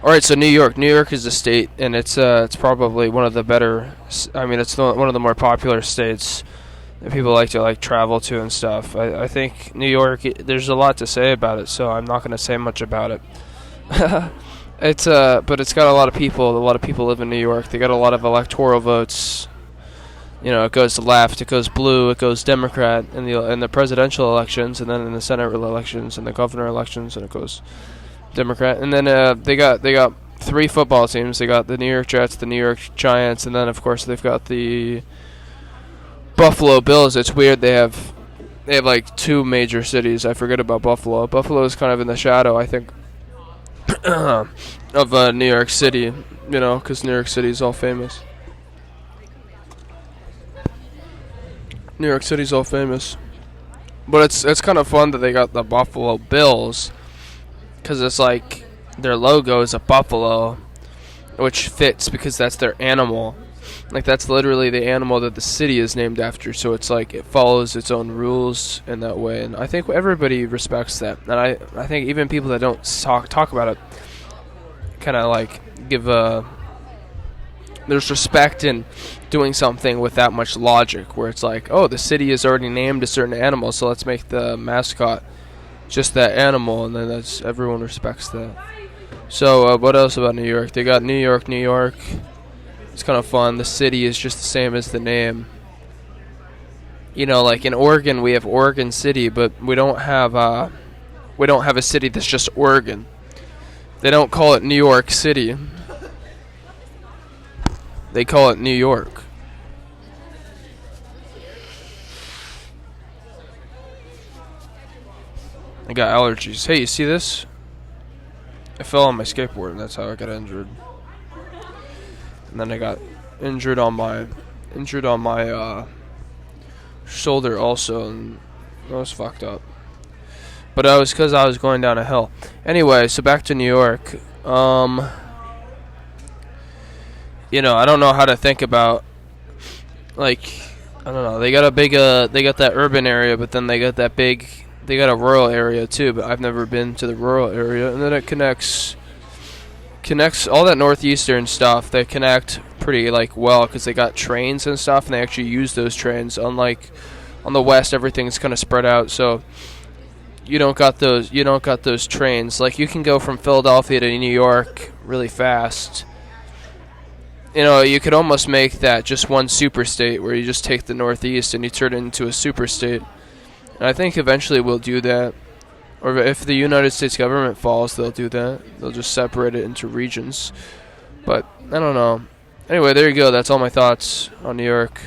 All right, so New York. New York is a state, and it's probably one of the better. I mean, it's one of the more popular states that people like to like travel to and stuff. I think New York. There's a lot to say about it, so I'm not going to say much about it. But it's got a lot of people. A lot of people live in New York. They got a lot of electoral votes. You know, it goes left, it goes blue, it goes Democrat in the presidential elections, and then in the Senate elections and the governor elections, and it goes Democrat. And then they got three football teams. They got the New York Jets, the New York Giants, and then of course they've got the Buffalo Bills. It's weird they have like two major cities. I forget about Buffalo. Buffalo is kind of in the shadow, I think, of New York City. You know, because New York City is all famous. New York City's all famous. But it's kind of fun that they got the Buffalo Bills, because it's like their logo is a buffalo, which fits because that's their animal. Like, that's literally the animal that the city is named after, so it's like it follows its own rules in that way. And I think everybody respects that. And I think even people that don't talk about it kind of like give there's respect in doing something with that much logic, where it's like, oh, the city has already named a certain animal, so let's make the mascot just that animal, and then everyone respects that. So what else about New York? They got New York, New York. It's kind of fun. The city is just the same as the name. You know, like in Oregon, we have Oregon City, but we don't have a city that's just Oregon. They don't call it New York City. They call it New York. I got allergies. Hey, you see this? I fell on my skateboard, and that's how I got injured. And then I got injured on my shoulder also, and that was fucked up. But it was because I was going down a hill. Anyway, so back to New York. You know, I don't know how to think about, like, I don't know. They got they got that urban area, but then they got a rural area too. But I've never been to the rural area, and then it connects all that northeastern stuff. They connect pretty like well because they got trains and stuff, and they actually use those trains. Unlike on the west, everything's kind of spread out, so you don't got those trains. Like, you can go from Philadelphia to New York really fast. You know, you could almost make that just one super state, where you just take the Northeast and you turn it into a super state. And I think eventually we'll do that. Or if the United States government falls, they'll do that. They'll just separate it into regions. But I don't know. Anyway, there you go. That's all my thoughts on New York.